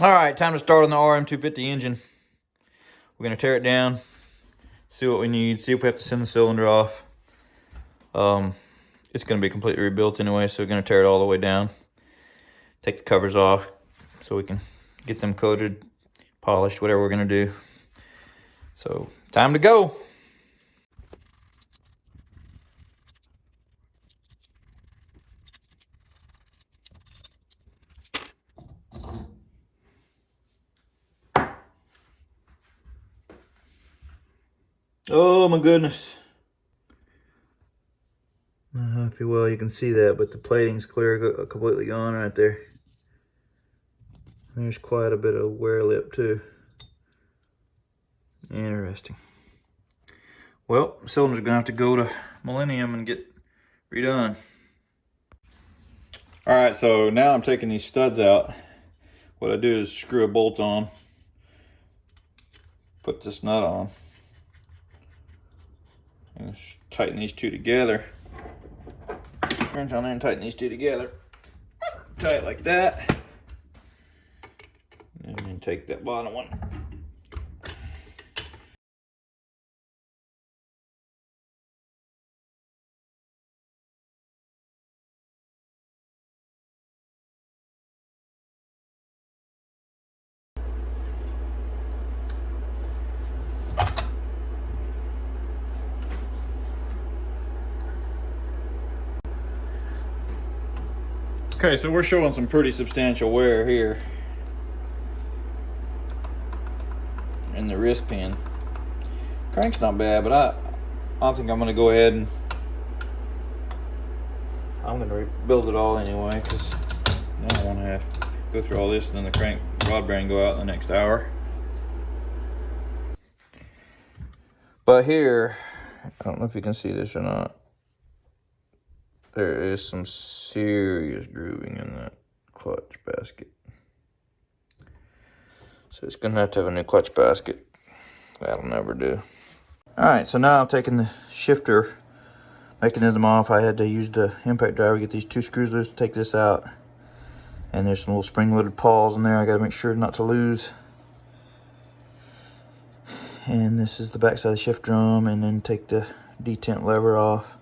All right, time to start on the RM250 engine. We're gonna tear it down, see what we need, see if we have to send the cylinder off. It's gonna be completely rebuilt anyway, so we're gonna tear it all the way down. Take the covers off so we can get them coated, polished, whatever we're gonna do. So, time to go. Oh my goodness. I don't know if you can see that, but the plating's clear, completely gone right there. There's quite a bit of wear lip too. Interesting. Well, the cylinder's gonna have to go to Millennium and get redone. All right, so now I'm taking these studs out. What I do is screw a bolt on, put this nut on, and tighten these two together. Wrench on there and tighten these two together. Tie it like that. And then take that bottom one. Okay, so we're showing some pretty substantial wear here in the wrist pin. Crank's not bad, but I think I'm gonna go ahead and I'm gonna rebuild it all anyway, because I don't want to have to go through all this and then the crank rod bearing go out in the next hour. But here, I don't know if you can see this or not, there is some serious grooving in that clutch basket. So it's gonna have to have a new clutch basket. That'll never do. All right, so now I'm taking the shifter mechanism off. I had to use the impact driver to get these two screws loose to take this out. And there's some little spring-loaded pawls in there. I gotta make sure not to lose. And this is the backside of the shift drum, and then take the detent lever off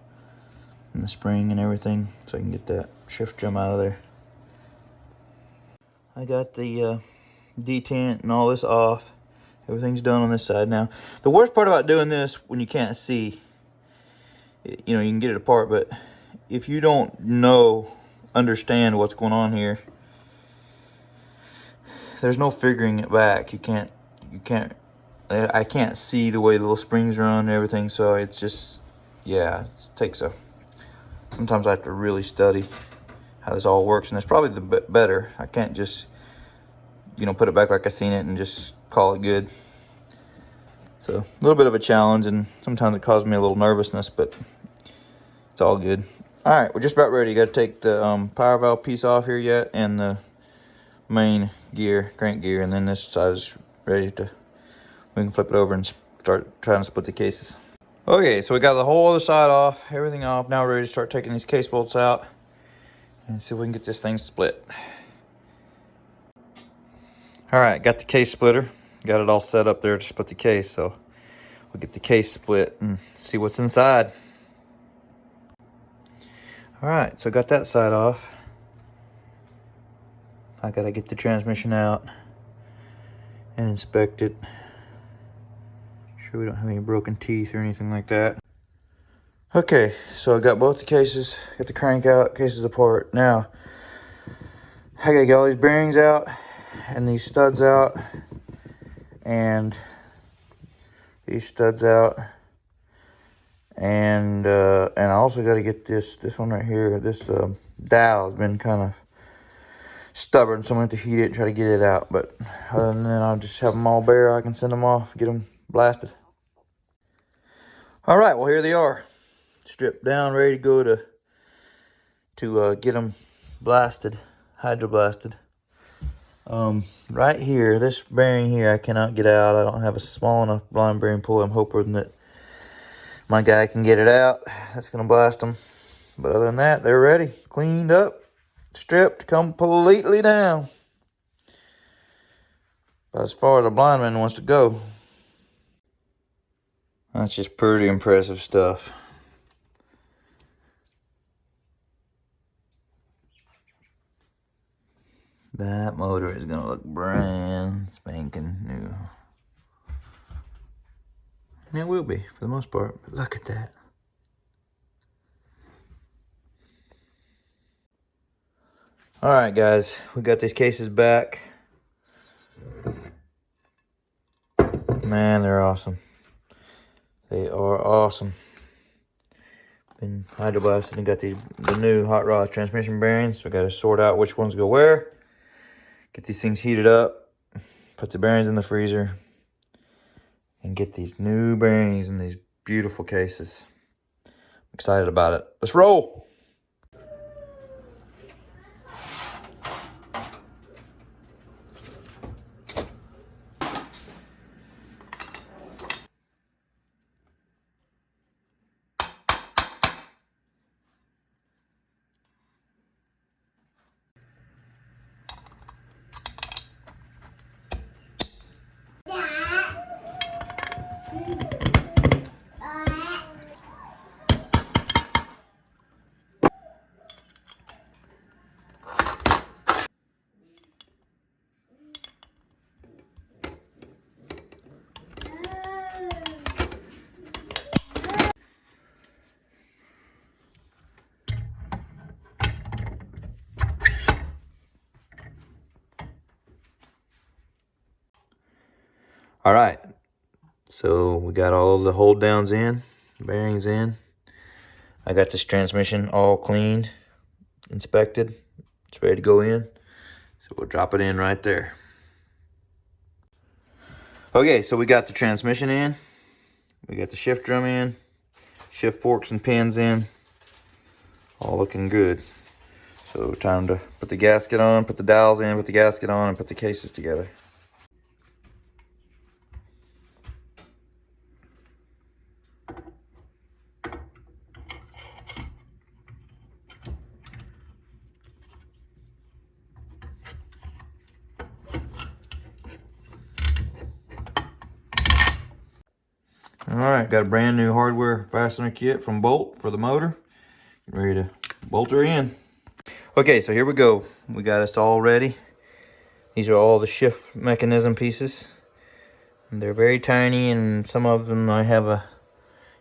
and the spring and everything so I can get that shift drum out of there. I got the detent and all this off. Everything's done on this side now. The worst part about doing this when you can't see, you know, you can get it apart, but if you don't understand what's going on here, there's no figuring it back. I can't see the way the little springs run and everything, so it's just, yeah, it takes sometimes I have to really study how this all works, and it's probably the better. I can't just, you know, put it back like I seen it and just call it good. So a little bit of a challenge, and sometimes it causes me a little nervousness, but it's all good. All right, we're just about ready. You got to take the power valve piece off here yet, and the main gear, crank gear, and then this side is ready to, we can flip it over and start trying to split the cases. Okay, so we got the whole other side off, everything off. Now we're ready to start taking these case bolts out and see if we can get this thing split. All right, got the case splitter. Got it all set up there to split the case, so we'll get the case split and see what's inside. All right, so got that side off. I gotta get the transmission out and inspect it. Sure we don't have any broken teeth or anything like that. Okay, so I got both the cases, got the crank out, cases apart. Now, I gotta get all these bearings out and these studs out and these studs out. And I also gotta get this one right here. This dowel has been kind of stubborn, so I'm going to have to heat it and try to get it out. But other than that, I'll just have them all bare. I can send them off, get them blasted. All right, well, here they are, stripped down, ready to go to get them blasted, hydroblasted. Right here, this bearing here, I cannot get out. I don't have a small enough blind bearing pulley. I'm hoping that my guy can get it out. That's gonna blast them. But other than that, they're ready, cleaned up, stripped completely down. about as far as a blind man wants to go. That's just pretty impressive stuff. That motor is gonna look brand spanking new. And it will be, for the most part, but look at that. All right, guys, we got these cases back. Man, they're awesome. They are awesome. Been hydroblasted and got the new hot rod transmission bearings. So I got to sort out which ones go where. Get these things heated up. Put the bearings in the freezer. And get these new bearings in these beautiful cases. I'm excited about it. Let's roll. All right, so we got all the hold downs in, bearings in. I got this transmission all cleaned, inspected. It's ready to go in. So we'll drop it in right there. Okay, so we got the transmission in. We got the shift drum in, shift forks and pins in. All looking good. So time to put the gasket on, put the dowels in, put the gasket on, and put the cases together. All right, got a brand new hardware fastener kit from Bolt for the motor. Ready to bolt her in. Okay, so here we go. We got us all ready. These are all the shift mechanism pieces. And they're very tiny, and some of them I have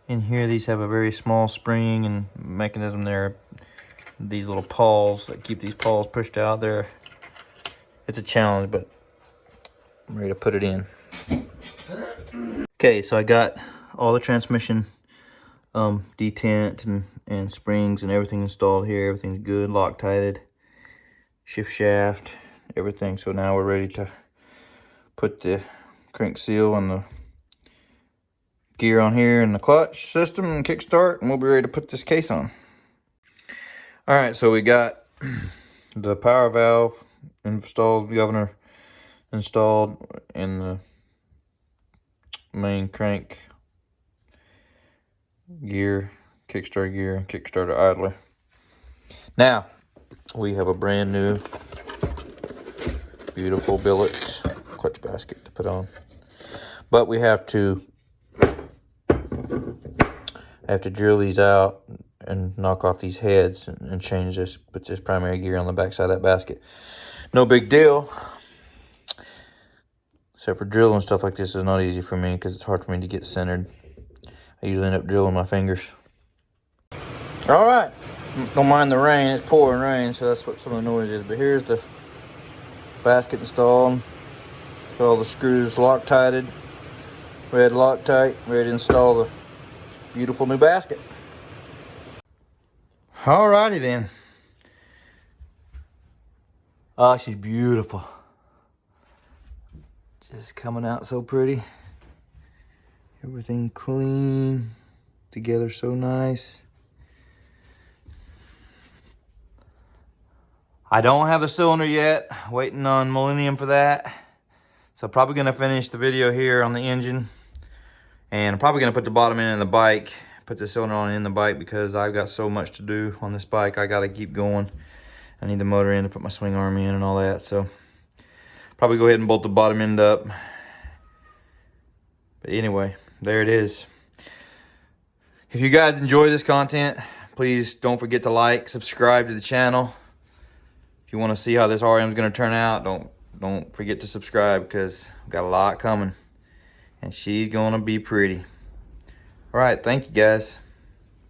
in here, these have a very small spring and mechanism there. These little pawls that keep these pawls pushed out there. It's a challenge, but I'm ready to put it in. Okay, so I got all the transmission detent and springs and everything installed here. Everything's good, Loctited, shift shaft, everything. So now we're ready to put the crank seal and the gear on here and the clutch system and kickstart, and we'll be ready to put this case on. All right, so we got the power valve installed, governor installed in the main crank gear, kickstarter idler. Now we have a brand new beautiful billet clutch basket to put on, but we have to drill these out and knock off these heads and change this, put this primary gear on the back side of that basket. No big deal, except for drilling stuff like this is not easy for me because it's hard for me to get centered. I usually end up drilling my fingers. All right, don't mind the rain, it's pouring rain, so that's what some of the noise is. But here's the basket installed. Got all the screws Loctited, red Loctite, ready to install the beautiful new basket. Alrighty then. Oh, she's beautiful. Just coming out so pretty. Everything clean, together so nice. I don't have the cylinder yet, waiting on Millennium for that. So probably gonna finish the video here on the engine. And I'm probably gonna put the bottom end of the bike, put the cylinder on in the bike, because I've got so much to do on this bike. I gotta keep going. I need the motor in to put my swing arm in and all that. So Probably go ahead and bolt the bottom end up. But anyway, there it is. If you guys enjoy this content, please don't forget to like, subscribe to the channel. If you want to see how this RM is going to turn out, don't forget to subscribe, because we've got a lot coming. And she's going to be pretty. All right, thank you guys.